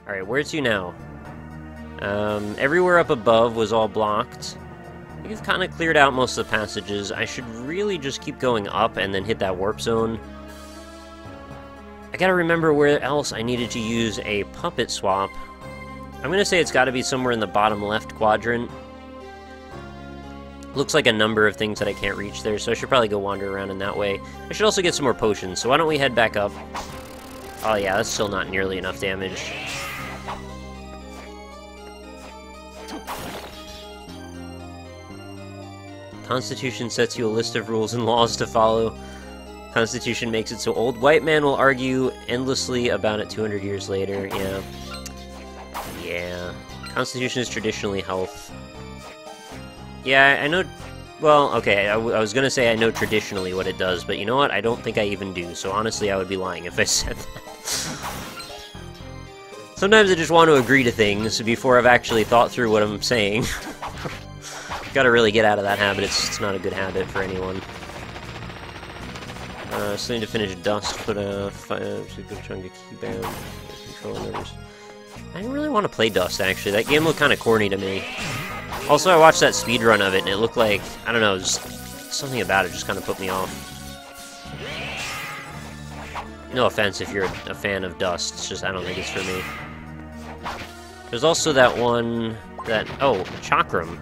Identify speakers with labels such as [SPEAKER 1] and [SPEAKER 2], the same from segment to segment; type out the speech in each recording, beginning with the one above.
[SPEAKER 1] Alright, where to now? Everywhere up above was all blocked. I think I've kind of cleared out most of the passages. I should really just keep going up and then hit that warp zone. I gotta remember where else I needed to use a puppet swap. I'm gonna say it's gotta be somewhere in the bottom left quadrant. Looks like a number of things that I can't reach there, so I should probably go wander around in that way. I should also get some more potions, so why don't we head back up? Oh yeah, that's still not nearly enough damage. Constitution sets you a list of rules and laws to follow. Constitution makes it so old white man will argue endlessly about it 200 years later. Yeah. Yeah. Constitution is traditionally health. Yeah, I know... Well, okay, I was gonna say I know traditionally what it does, but you know what? I don't think I even do, so honestly I would be lying if I said that. Sometimes I just want to agree to things before I've actually thought through what I'm saying. Gotta really get out of that habit. It's not a good habit for anyone. Still need to finish Dust, put a good chunk of keybound control orders. I didn't really want to play Dust, actually. That game looked kind of corny to me. Also, I watched that speedrun of it, and it looked like, I don't know, just something about it just kind of put me off. No offense if you're a fan of Dust, it's just, I don't think it's for me. There's also that one, oh, Chakram.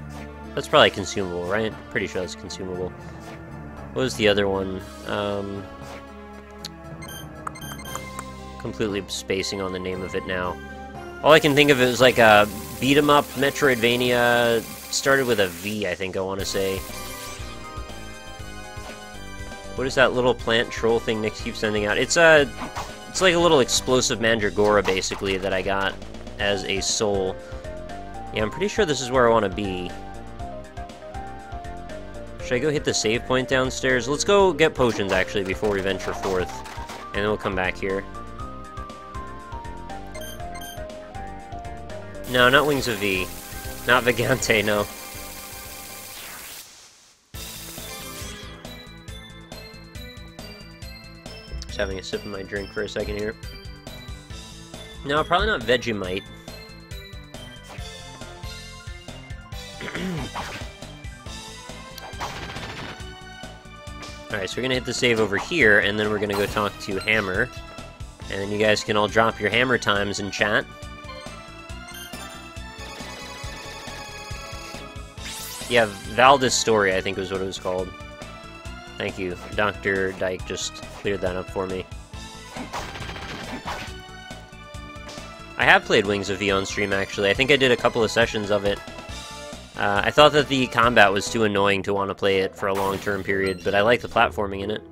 [SPEAKER 1] That's probably consumable, right? Pretty sure that's consumable. What was the other one? Completely spacing on the name of it now. All I can think of is like a beat-em-up Metroidvania, started with a V, I think I want to say. What is that little plant troll thing Nick keeps sending out? It's like a little explosive mandragora, basically, that I got as a soul. Yeah, I'm pretty sure this is where I want to be. Should I go hit the save point downstairs? Let's go get potions, actually, before we venture forth. And then we'll come back here. No, not Wings of V. Not Vagante, no. Just having a sip of my drink for a second here. No, probably not Vegemite. Alright, so we're gonna hit the save over here, and then we're gonna go talk to Hammer. And then you guys can all drop your hammer times in chat. Yeah, Valdis Story, I think was what it was called. Thank you. Dr. Dyke just cleared that up for me. I have played Wings of V on stream, actually. I think I did a couple of sessions of it. I thought that the combat was too annoying to want to play it for a long-term period, but I like the platforming in it.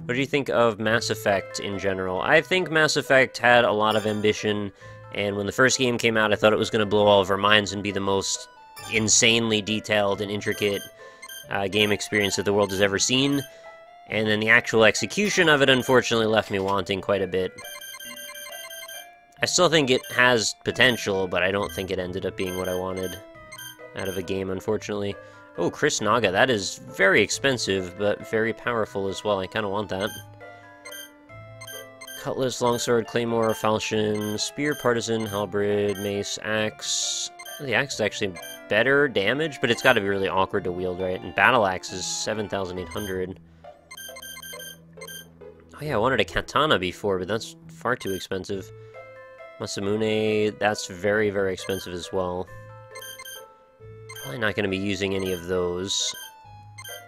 [SPEAKER 1] What do you think of Mass Effect in general? I think Mass Effect had a lot of ambition, and when the first game came out, I thought it was going to blow all of our minds and be the most insanely detailed and intricate game experience that the world has ever seen, and then the actual execution of it unfortunately left me wanting quite a bit. I still think it has potential, but I don't think it ended up being what I wanted out of a game, unfortunately. Oh, Chris Naga, that is very expensive, but very powerful as well. I kind of want that. Cutlass, Longsword, Claymore, Falchion, Spear, Partisan, Halberd, Mace, Axe. The axe is actually better damage, but it's got to be really awkward to wield, right? And Battle Axe is 7,800. Oh yeah, I wanted a katana before, but that's far too expensive. Masamune, that's very, very expensive as well. Probably not going to be using any of those.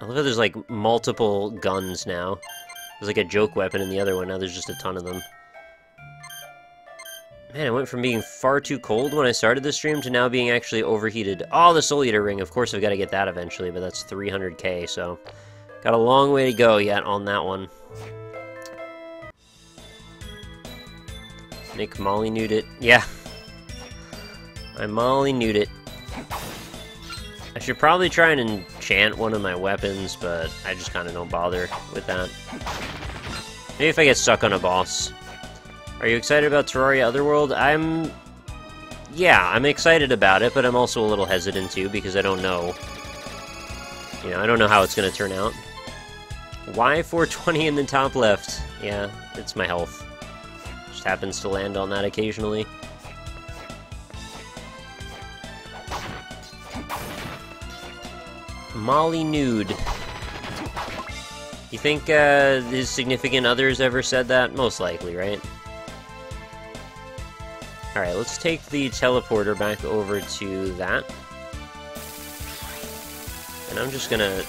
[SPEAKER 1] I love how there's like multiple guns now. There's like a joke weapon in the other one, now there's just a ton of them. Man, it went from being far too cold when I started this stream to now being actually overheated. Oh, the Soul Eater ring. Of course I've got to get that eventually, but that's 300k, so... Got a long way to go yet on that one. Nick Molly nude it. Yeah. I Molly nude it. I should probably try and enchant one of my weapons, but I just kind of don't bother with that. Maybe if I get stuck on a boss. Are you excited about Terraria Otherworld? Yeah, I'm excited about it, but I'm also a little hesitant too, because I don't know. You know, I don't know how it's going to turn out. Why 420 in the top left? Yeah, it's my health. Just happens to land on that occasionally. Molly Nude. You think his significant others ever said that? Most likely, right? Alright, let's take the teleporter back over to that. And I'm just gonna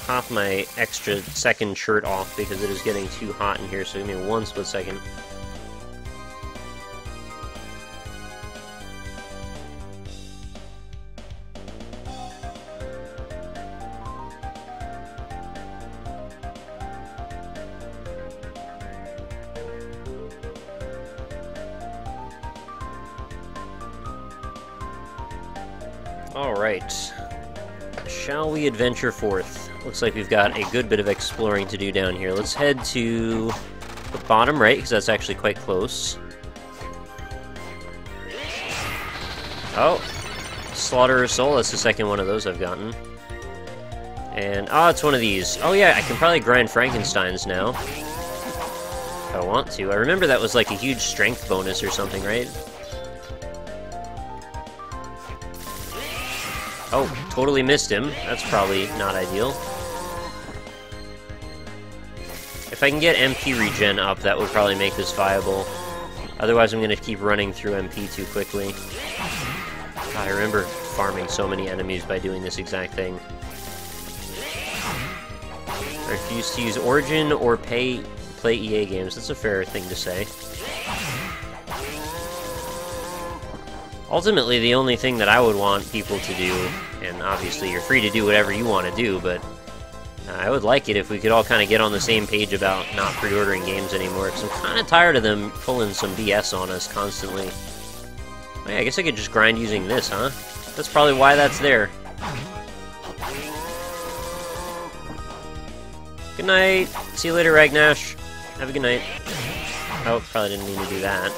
[SPEAKER 1] pop my extra second shirt off because it is getting too hot in here, so give me one split second. Alright, shall we adventure forth? Looks like we've got a good bit of exploring to do down here. Let's head to the bottom right, because that's actually quite close. Oh, Slaughterer's Soul, that's the second one of those I've gotten. And, it's one of these. Oh yeah, I can probably grind Frankensteins now. If I want to. I remember that was like a huge strength bonus or something, right? Oh, totally missed him. That's probably not ideal. If I can get MP regen up, that would probably make this viable. Otherwise, I'm going to keep running through MP too quickly. God, I remember farming so many enemies by doing this exact thing. I refuse to use Origin or play EA games. That's a fair thing to say. Ultimately, the only thing that I would want people to do, and obviously you're free to do whatever you want to do, but I would like it if we could all kind of get on the same page about not pre-ordering games anymore, because I'm kind of tired of them pulling some BS on us constantly. Oh yeah, I guess I could just grind using this, huh? That's probably why that's there. Good night! See you later, Ragnash. Have a good night. Oh, probably didn't mean to do that.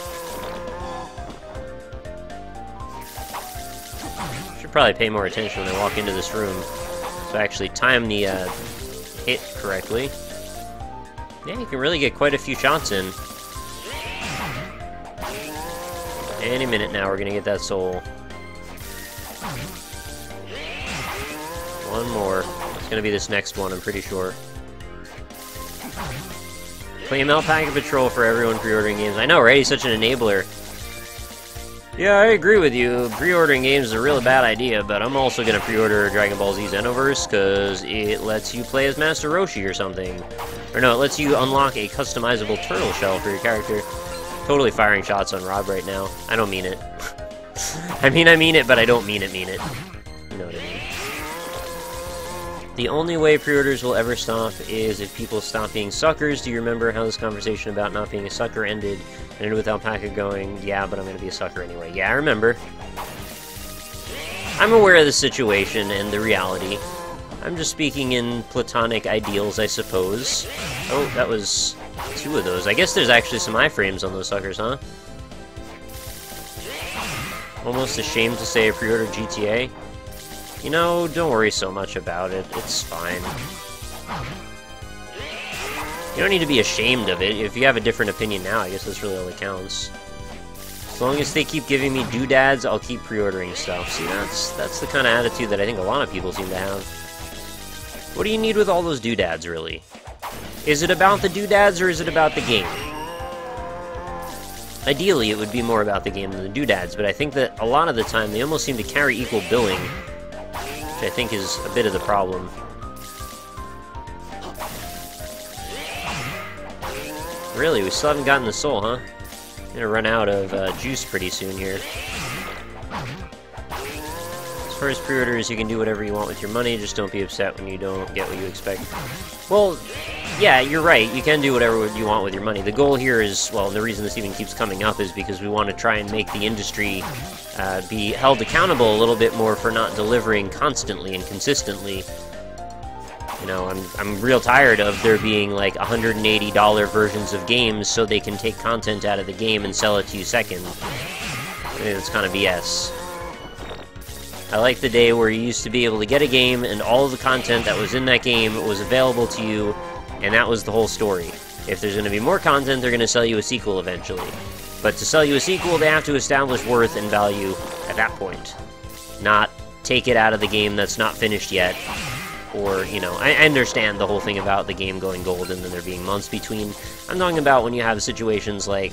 [SPEAKER 1] Probably pay more attention when I walk into this room, so I actually time the hit correctly. Yeah, you can really get quite a few shots in. Any minute now, we're gonna get that soul. One more. It's gonna be this next one, I'm pretty sure. Claim Alpaca Patrol for everyone pre-ordering games. I know, right? He's such an enabler. Yeah, I agree with you. Pre-ordering games is a really bad idea, but I'm also going to pre-order Dragon Ball Z Xenoverse because it lets you play as Master Roshi or something. Or no, it lets you unlock a customizable turtle shell for your character. Totally firing shots on Rob right now. I don't mean it. I mean it, but I don't mean it. You know what I mean. The only way pre-orders will ever stop is if people stop being suckers. Do you remember how this conversation about not being a sucker ended? And ended with Alpaca going, yeah, but I'm going to be a sucker anyway. Yeah, I remember. I'm aware of the situation and the reality. I'm just speaking in platonic ideals, I suppose. Oh, that was 2 of those. I guess there's actually some iframes on those suckers, huh? Almost ashamed to say I pre-ordered GTA. You know, don't worry so much about it. It's fine. You don't need to be ashamed of it. If you have a different opinion now, I guess that's really all that counts. As long as they keep giving me doodads, I'll keep pre-ordering stuff. See, that's the kind of attitude that I think a lot of people seem to have. What do you need with all those doodads, really? Is it about the doodads, or is it about the game? Ideally, it would be more about the game than the doodads, but I think that a lot of the time, they almost seem to carry equal billing, which I think is a bit of the problem. Really, we still haven't gotten the soul, huh? I'm gonna run out of juice pretty soon here. As far as pre-orders, you can do whatever you want with your money, just don't be upset when you don't get what you expect. Well, yeah, you're right, you can do whatever you want with your money. The goal here is, well, the reason this even keeps coming up is because we want to try and make the industry be held accountable a little bit more for not delivering constantly and consistently. You know, I'm real tired of there being like $180 versions of games so they can take content out of the game and sell it to you second. I think that's kind of BS. I like the day where you used to be able to get a game and all of the content that was in that game was available to you, and that was the whole story. If there's going to be more content, they're going to sell you a sequel eventually. But to sell you a sequel, they have to establish worth and value at that point. Not take it out of the game that's not finished yet. Or, you know, I understand the whole thing about the game going gold and then there being months between. I'm talking about when you have situations like,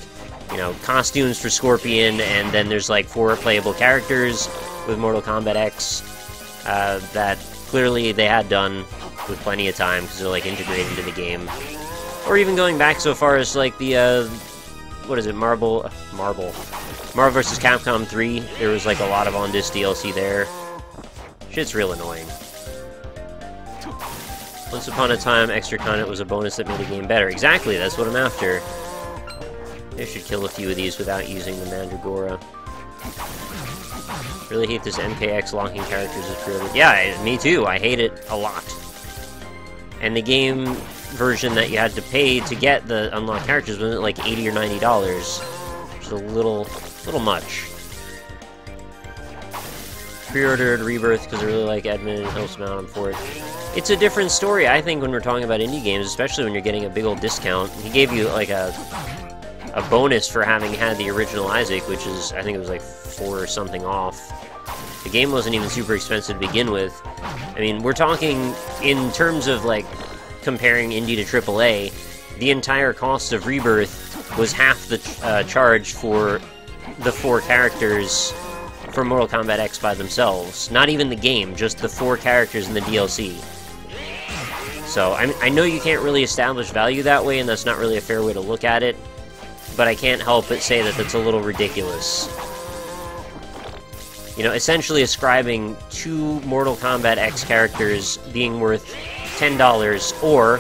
[SPEAKER 1] you know, costumes for Scorpion, and then there's like 4 playable characters with Mortal Kombat X that clearly they had done with plenty of time because they're like integrated into the game. Or even going back so far as like the, what is it, Marvel vs. Capcom 3, there was like a lot of on-disc DLC there. Shit's real annoying. Once upon a time, extra content was a bonus that made a game better. Exactly, that's what I'm after. I should kill a few of these without using the Mandragora. Really hate this MKX locking characters as pre-ordered. Yeah, me too. I hate it a lot. And the game version that you had to pay to get the unlocked characters wasn't like $80 or $90, which is a little much. Pre-ordered Rebirth because I really like Edmund and helps him out. I'm for it. It's a different story, I think, when we're talking about indie games, especially when you're getting a big old discount. He gave you like a bonus for having had the original Isaac, which is, I think it was like 4 or something off. The game wasn't even super expensive to begin with. I mean, we're talking in terms of like comparing indie to AAA, the entire cost of Rebirth was half the charge for the 4 characters for Mortal Kombat X by themselves. Not even the game, just the 4 characters in the DLC. So, I know you can't really establish value that way, and that's not really a fair way to look at it, but I can't help but say that that's a little ridiculous. You know, essentially ascribing 2 Mortal Kombat X characters being worth $10, or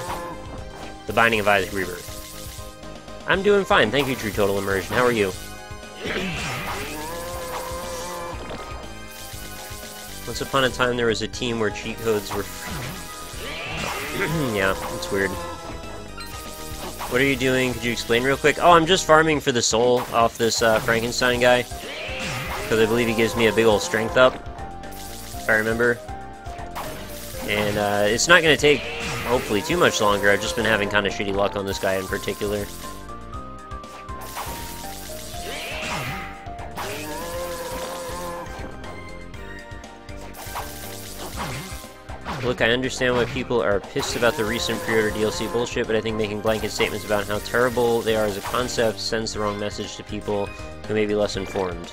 [SPEAKER 1] The Binding of Isaac Rebirth. I'm doing fine, thank you, True Total Immersion. How are you? Once upon a time, there was a team where cheat codes were free. Yeah, it's weird. What are you doing? Could you explain real quick? Oh, I'm just farming for the soul off this Frankenstein guy. Because I believe he gives me a big old strength up, if I remember. And it's not going to take, hopefully, too much longer. I've just been having kind of shitty luck on this guy in particular. Look, I understand why people are pissed about the recent pre-order DLC bullshit, but I think making blanket statements about how terrible they are as a concept sends the wrong message to people who may be less informed.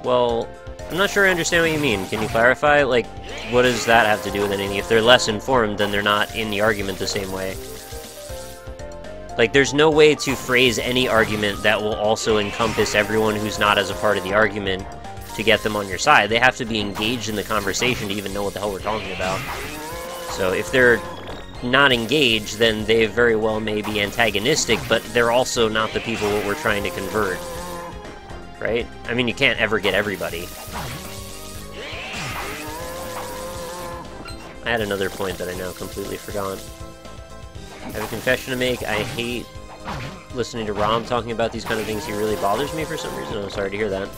[SPEAKER 1] Well, I'm not sure I understand what you mean. Can you clarify? Like, what does that have to do with anything? If they're less informed, then they're not in the argument the same way. Like, there's no way to phrase any argument that will also encompass everyone who's not as a part of the argument to get them on your side. They have to be engaged in the conversation to even know what the hell we're talking about. So if they're not engaged, then they very well may be antagonistic, but they're also not the people we're trying to convert. Right? I mean, you can't ever get everybody. I had another point that I now completely forgot. I have a confession to make. I hate listening to Rom talking about these kind of things. He really bothers me for some reason. I'm sorry to hear that.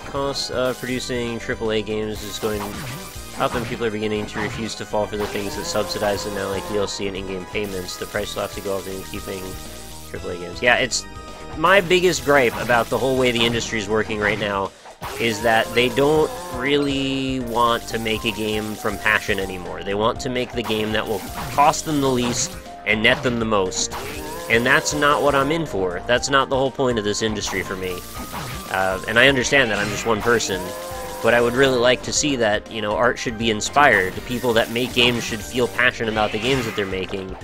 [SPEAKER 1] Cost of producing AAA games is going up, and people are beginning to refuse to fall for the things that subsidize them now, like DLC and in-game payments. The price will have to go up in keeping AAA games. Yeah, it's my biggest gripe about the whole way the industry is working right now is that they don't really want to make a game from passion anymore. They want to make the game that will cost them the least and net them the most. And that's not what I'm in for. That's not the whole point of this industry for me. And I understand that I'm just one person, but I would really like to see that, you know, art should be inspired. The people that make games should feel passionate about the games that they're making.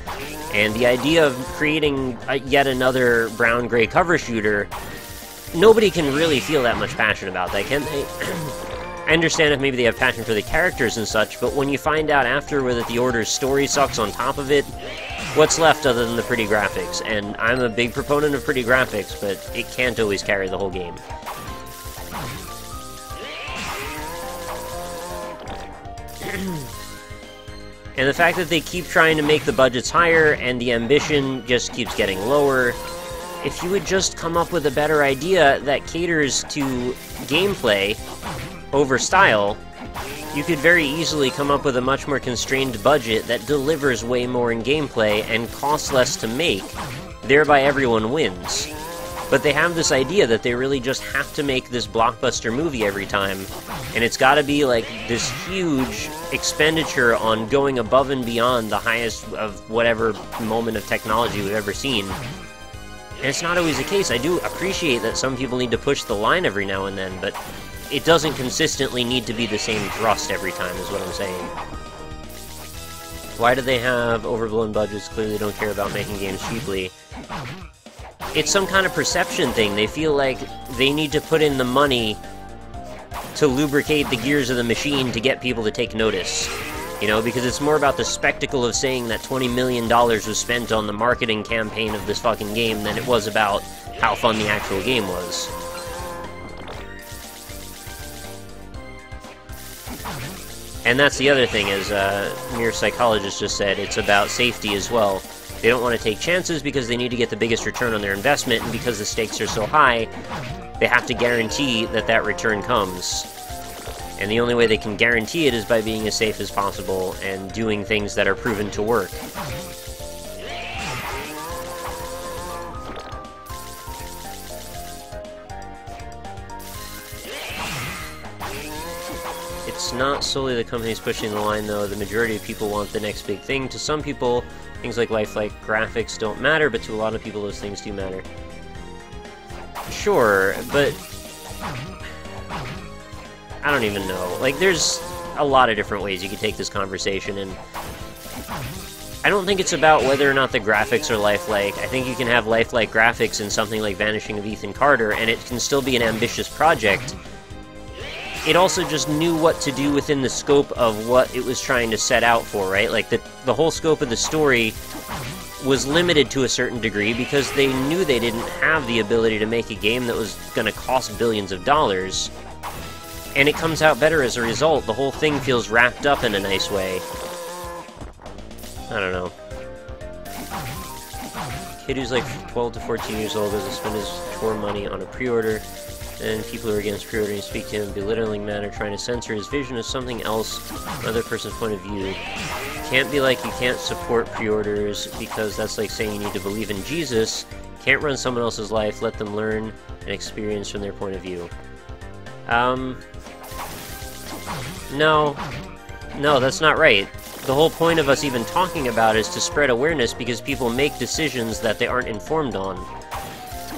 [SPEAKER 1] And the idea of creating yet another brown-gray cover shooter, nobody can really feel that much passion about that, can they? I understand if maybe they have passion for the characters and such, but when you find out afterward that the Order's story sucks on top of it, what's left other than the pretty graphics? And I'm a big proponent of pretty graphics, but it can't always carry the whole game. And the fact that they keep trying to make the budgets higher and the ambition just keeps getting lower, if you would just come up with a better idea that caters to gameplay over style, You could very easily come up with a much more constrained budget that delivers way more in gameplay and costs less to make, thereby everyone wins. But they have this idea that they really just have to make this blockbuster movie every time, and it's gotta be like this huge expenditure on going above and beyond the highest of whatever moment of technology we've ever seen. And it's not always the case. I do appreciate that some people need to push the line every now and then, but it doesn't consistently need to be the same thrust every time, is what I'm saying. Why do they have overblown budgets? Clearly they don't care about making games cheaply. It's some kind of perception thing. They feel like they need to put in the money to lubricate the gears of the machine to get people to take notice. You know, because it's more about the spectacle of saying that $20 million was spent on the marketing campaign of this fucking game than it was about how fun the actual game was. And that's the other thing, as Mere Psychologist just said, it's about safety as well. They don't want to take chances because they need to get the biggest return on their investment, and because the stakes are so high, they have to guarantee that that return comes. And the only way they can guarantee it is by being as safe as possible and doing things that are proven to work. It's not solely the companies pushing the line, though. The majority of people want the next big thing. To some people, things like lifelike graphics don't matter, but to a lot of people, those things do matter. Sure, but I don't even know. Like, there's a lot of different ways you could take this conversation, and I don't think it's about whether or not the graphics are lifelike. I think you can have lifelike graphics in something like Vanishing of Ethan Carter, and it can still be an ambitious project. It also just knew what to do within the scope of what it was trying to set out for, right? Like, the whole scope of the story was limited to a certain degree because they knew they didn't have the ability to make a game that was going to cost billions of dollars. And it comes out better as a result. The whole thing feels wrapped up in a nice way. I don't know. Kid who's like 12 to 14 years old doesn't spend his tour money on a pre-order, and people who are against pre-ordering speak to him in a belittling manner, trying to censor his vision of something else from another person's point of view. Can't be like you can't support pre-orders because that's like saying you need to believe in Jesus. Can't run someone else's life, let them learn and experience from their point of view. No, that's not right. The whole point of us even talking about it is to spread awareness because people make decisions that they aren't informed on.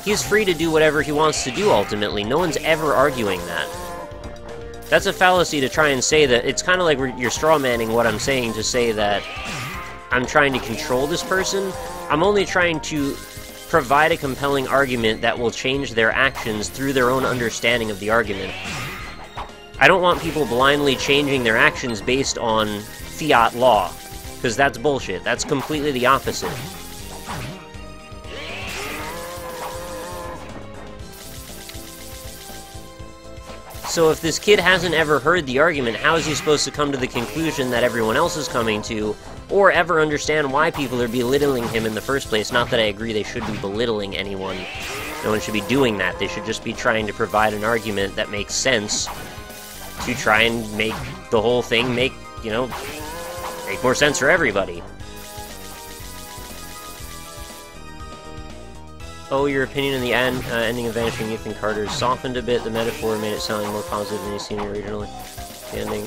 [SPEAKER 1] He's free to do whatever he wants to do, ultimately. No one's ever arguing that. That's a fallacy to try and say that. It's kind of like you're strawmanning what I'm saying to say that I'm trying to control this person. I'm only trying to provide a compelling argument that will change their actions through their own understanding of the argument. I don't want people blindly changing their actions based on fiat law, because that's bullshit. That's completely the opposite. So if this kid hasn't ever heard the argument, how is he supposed to come to the conclusion that everyone else is coming to, or ever understand why people are belittling him in the first place? Not that I agree they should be belittling anyone. No one should be doing that. They should just be trying to provide an argument that makes sense to try and make the whole thing make more sense for everybody. Oh, your opinion on the ending of Vanishing Ethan Carter softened a bit. The metaphor made it sound more positive than you seen originally. The ending.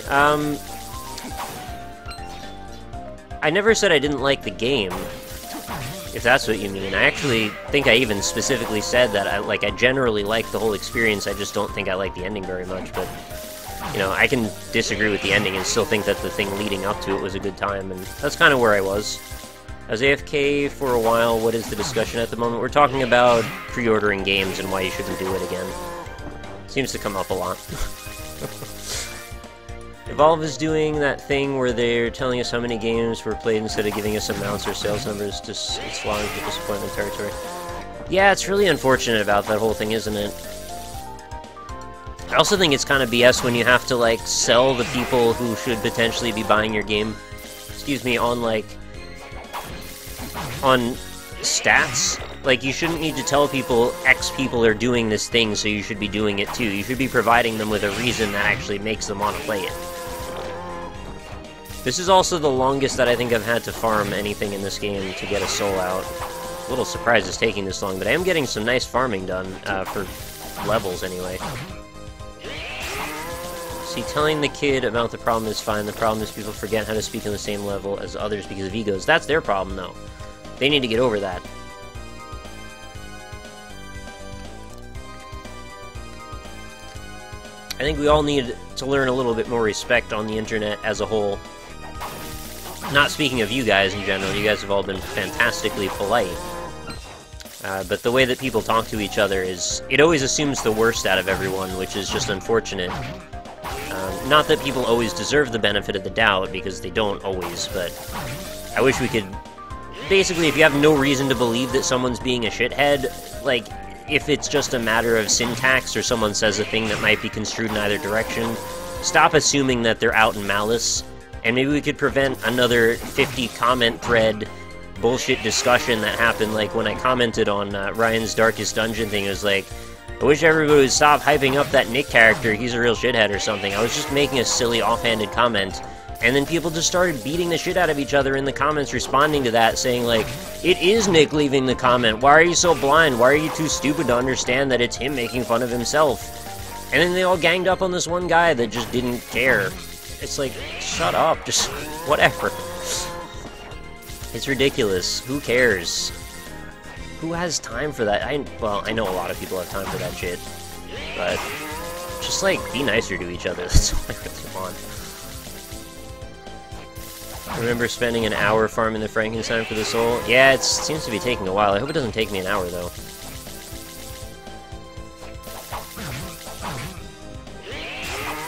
[SPEAKER 1] I never said I didn't like the game, if that's what you mean. I actually think I even specifically said that I generally like the whole experience. I just don't think I like the ending very much, but I can disagree with the ending and still think that the thing leading up to it was a good time, and that's kind of where I was. I was AFK for a while. What is the discussion at the moment? We're talking about pre-ordering games and why you shouldn't do it again. Seems to come up a lot. Evolve is doing that thing where they're telling us how many games were played instead of giving us amounts or sales numbers. Just, it's falling into disappointment territory. Yeah, it's really unfortunate about that whole thing, isn't it? I also think it's kind of BS when you have to, sell the people who should potentially be buying your game, on stats. Like, you shouldn't need to tell people X people are doing this thing, so you should be doing it too. You should be providing them with a reason that actually makes them want to play it. This is also the longest that I think I've had to farm anything in this game to get a soul out. A little surprised it's taking this long, but I am getting some nice farming done, for levels anyway. See, telling the kid about the problem is fine. The problem is people forget how to speak on the same level as others because of egos. That's their problem, though. They need to get over that. I think we all need to learn a little bit more respect on the internet as a whole. Not speaking of you guys in general, you guys have all been fantastically polite. But the way that people talk to each other is... it always assumes the worst out of everyone, which is just unfortunate. Not that people always deserve the benefit of the doubt, because they don't always, but... I wish we could... basically, if you have no reason to believe that someone's being a shithead, like... if it's just a matter of syntax or someone says a thing that might be construed in either direction, stop assuming that they're out in malice, and maybe we could prevent another 50 comment thread bullshit discussion that happened, like when I commented on Ryan's Darkest Dungeon thing. It was like, I wish everybody would stop hyping up that Nick character, he's a real shithead or something. I was just making a silly offhanded comment, and then people just started beating the shit out of each other in the comments responding to that, saying like, it is Nick leaving the comment, why are you so blind, why are you too stupid to understand that it's him making fun of himself? And then they all ganged up on this one guy that just didn't care. It's like, shut up, just whatever. It's ridiculous. Who cares? Who has time for that? Well, I know a lot of people have time for that shit, but just like, be nicer to each other, that's all I really want. Remember spending an hour farming the Frankenstein for the soul? Yeah, it seems to be taking a while. I hope it doesn't take me an hour, though.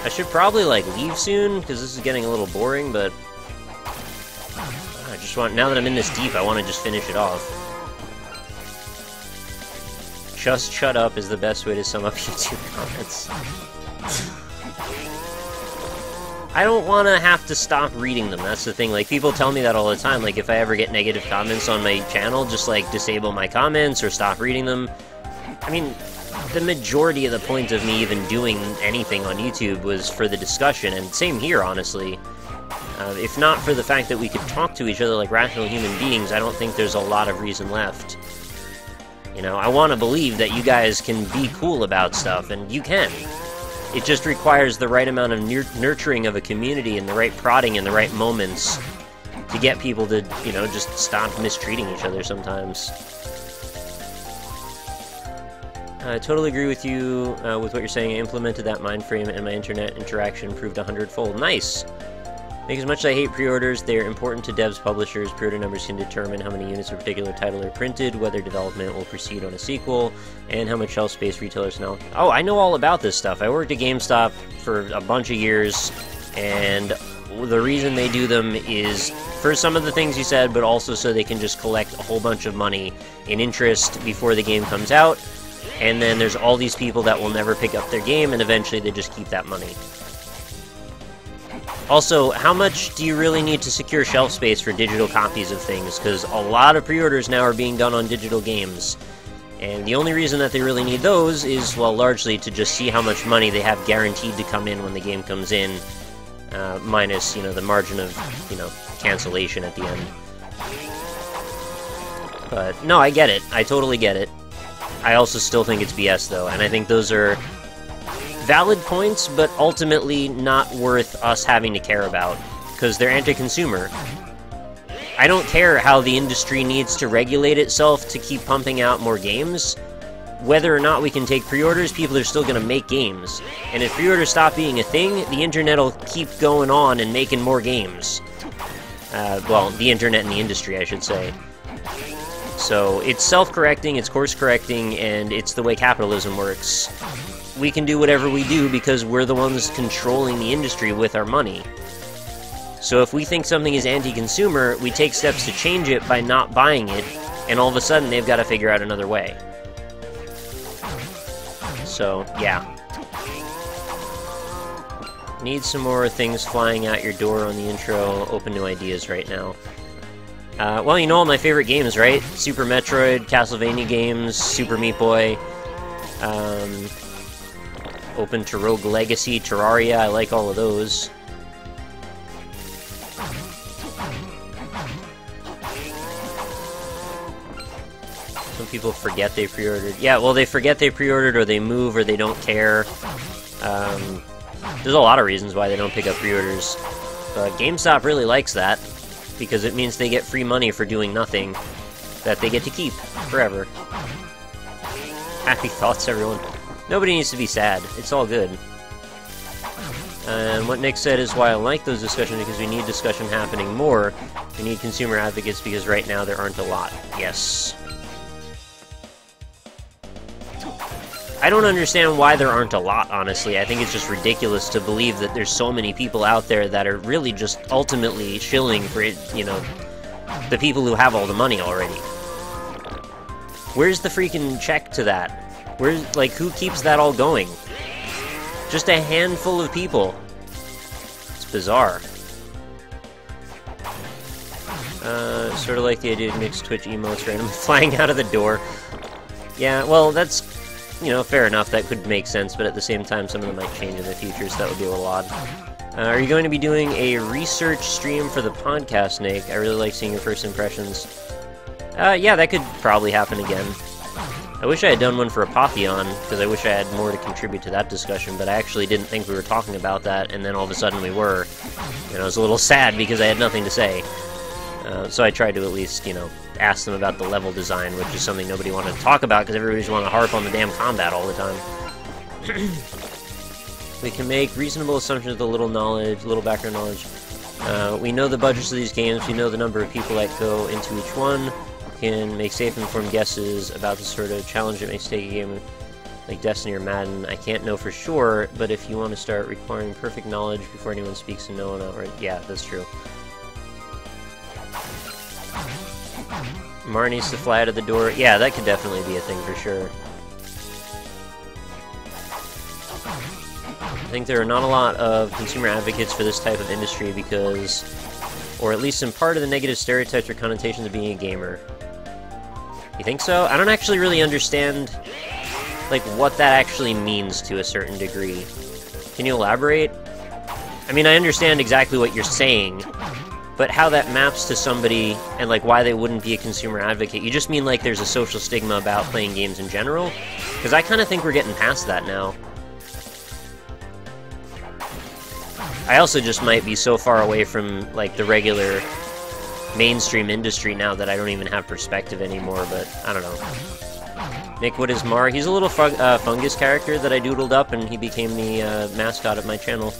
[SPEAKER 1] I should probably, like, leave soon, because this is getting a little boring, but... I just want... now that I'm in this deep, I want to just finish it off. Just shut up is the best way to sum up YouTube comments. I don't want to have to stop reading them, that's the thing. Like, people tell me that all the time, like, if I ever get negative comments on my channel, just, like, disable my comments or stop reading them. I mean, the majority of the point of me even doing anything on YouTube was for the discussion, and same here, honestly. If not for the fact that we could talk to each other like rational human beings, I don't think there's a lot of reason left. You know, I want to believe that you guys can be cool about stuff, and you can. It just requires the right amount of nurturing of a community and the right prodding in the right moments to get people to, you know, just stop mistreating each other sometimes. I totally agree with you with what you're saying. I implemented that mind frame and my internet interaction improved 100-fold. Nice! Like, as much as I hate pre-orders, they're important to devs, publishers. Pre-order numbers can determine how many units of a particular title are printed, whether development will proceed on a sequel, and how much shelf space retailers now... Oh, I know all about this stuff. I worked at GameStop for a bunch of years, and the reason they do them is for some of the things you said, but also so they can just collect a whole bunch of money in interest before the game comes out, and then there's all these people that will never pick up their game, and eventually they just keep that money. Also, how much do you really need to secure shelf space for digital copies of things? Because a lot of pre-orders now are being done on digital games. And the only reason that they really need those is, well, largely to just see how much money they have guaranteed to come in when the game comes in. Minus, you know, the margin of, you know, cancellation at the end. But, no, I get it. I totally get it. I also still think it's BS, though, and I think those are valid points, but ultimately not worth us having to care about, because they're anti-consumer. I don't care how the industry needs to regulate itself to keep pumping out more games. Whether or not we can take pre-orders, people are still going to make games. And if pre-orders stop being a thing, the internet will keep going on and making more games. Well, the internet and the industry, I should say. So, it's self-correcting, it's course-correcting, and it's the way capitalism works. We can do whatever we do because we're the ones controlling the industry with our money. So if we think something is anti-consumer, we take steps to change it by not buying it, and all of a sudden they've got to figure out another way. So, yeah. Need some more things flying out your door on the intro. Open to ideas right now. Well, you know all my favorite games, right? Super Metroid, Castlevania games, Super Meat Boy. Open to Rogue Legacy, Terraria, I like all of those. Some people forget they pre-ordered. Yeah, well, they forget they pre-ordered, or they move, or they don't care. There's a lot of reasons why they don't pick up pre-orders. But GameStop really likes that, because it means they get free money for doing nothing that they get to keep forever. Happy thoughts, everyone. Nobody needs to be sad. It's all good. And what Nick said is why I like those discussions, because we need discussion happening more. We need consumer advocates, because right now there aren't a lot. Yes. I don't understand why there aren't a lot, honestly. I think it's just ridiculous to believe that there's so many people out there that are really just ultimately shilling for, you know, the people who have all the money already. Where's the freaking check to that? Where's, like, who keeps that all going? Just a handful of people. It's bizarre. Sort of like the idea of mixed Twitch emotes randomly flying out of the door. Yeah, well, that's, you know, fair enough. That could make sense, but at the same time, some of them might change in the future, so that would be a little odd. Are you going to be doing a research stream for the podcast, Nick? I really like seeing your first impressions. Yeah, that could probably happen again. I wish I had done one for Apotheon, because I wish I had more to contribute to that discussion, but I actually didn't think we were talking about that, and then all of a sudden we were. And I was a little sad because I had nothing to say. So I tried to at least, you know, ask them about the level design, which is something nobody wanted to talk about, because everybody just wanted to harp on the damn combat all the time. We can make reasonable assumptions with a little knowledge, little background knowledge. We know the budgets of these games, we know the number of people that go into each one. Can make safe, informed guesses about the sort of challenge it makes to take a game like Destiny or Madden. I can't know for sure, but if you want to start requiring perfect knowledge before anyone speaks and no one outright, yeah, that's true. Mar needs to fly out of the door. Yeah, that could definitely be a thing for sure. I think there are not a lot of consumer advocates for this type of industry because, or at least in part of the negative stereotypes or connotations of being a gamer. You think so? I don't actually really understand, like, what that actually means to a certain degree. Can you elaborate? I mean, I understand exactly what you're saying, but how that maps to somebody and, like, why they wouldn't be a consumer advocate. You just mean, like, there's a social stigma about playing games in general? Because I kind of think we're getting past that now. I also just might be so far away from, like, the regular mainstream industry now that I don't even have perspective anymore, but I don't know. Nick, what is Mar? He's a little fungus character that I doodled up, and he became the mascot of my channel.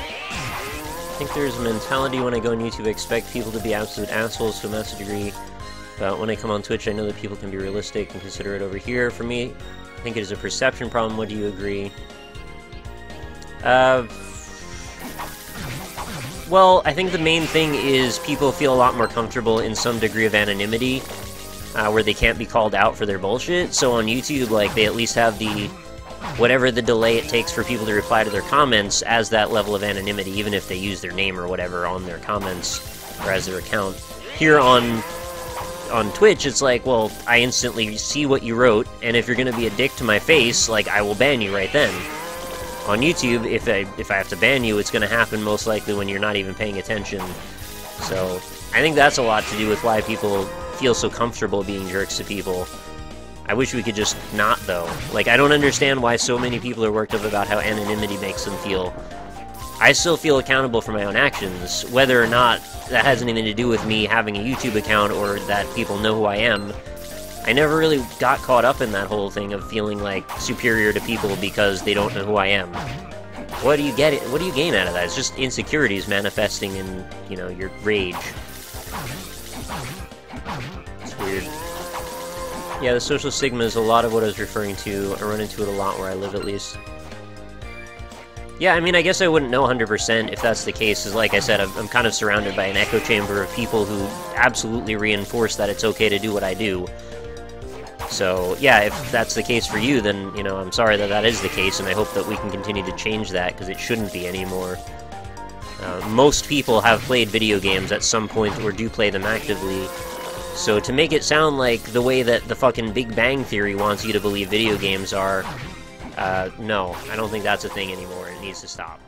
[SPEAKER 1] I think there's a mentality when I go on YouTube, I expect people to be absolute assholes to a massive degree, but when I come on Twitch, I know that people can be realistic and considerate over here. For me, I think it is a perception problem. Would you agree? Well, I think the main thing is people feel a lot more comfortable in some degree of anonymity, where they can't be called out for their bullshit. So on YouTube, like, they at least have the, whatever the delay it takes for people to reply to their comments as that level of anonymity, even if they use their name or whatever on their comments, or as their account. Here on Twitch, it's like, well, I instantly see what you wrote, and if you're gonna be a dick to my face, like, I will ban you right then. On YouTube, if I have to ban you, it's going to happen most likely when you're not even paying attention. So, I think that's a lot to do with why people feel so comfortable being jerks to people. I wish we could just not, though. Like, I don't understand why so many people are worked up about how anonymity makes them feel. I still feel accountable for my own actions, whether or not that has anything to do with me having a YouTube account or that people know who I am. I never really got caught up in that whole thing of feeling like superior to people because they don't know who I am. What do you get? What do you gain out of that? It's just insecurities manifesting in, you know, your rage. It's weird. Yeah, the social stigma is a lot of what I was referring to. I run into it a lot where I live, at least. Yeah, I mean, I guess I wouldn't know 100% if that's the case, because like I said, I'm kind of surrounded by an echo chamber of people who absolutely reinforce that it's okay to do what I do. So, yeah, if that's the case for you, then, you know, I'm sorry that that is the case, and I hope that we can continue to change that, because it shouldn't be anymore. Most people have played video games at some point, or do play them actively, so to make it sound like the way that the fucking Big Bang Theory wants you to believe video games are, no, I don't think that's a thing anymore, it needs to stop.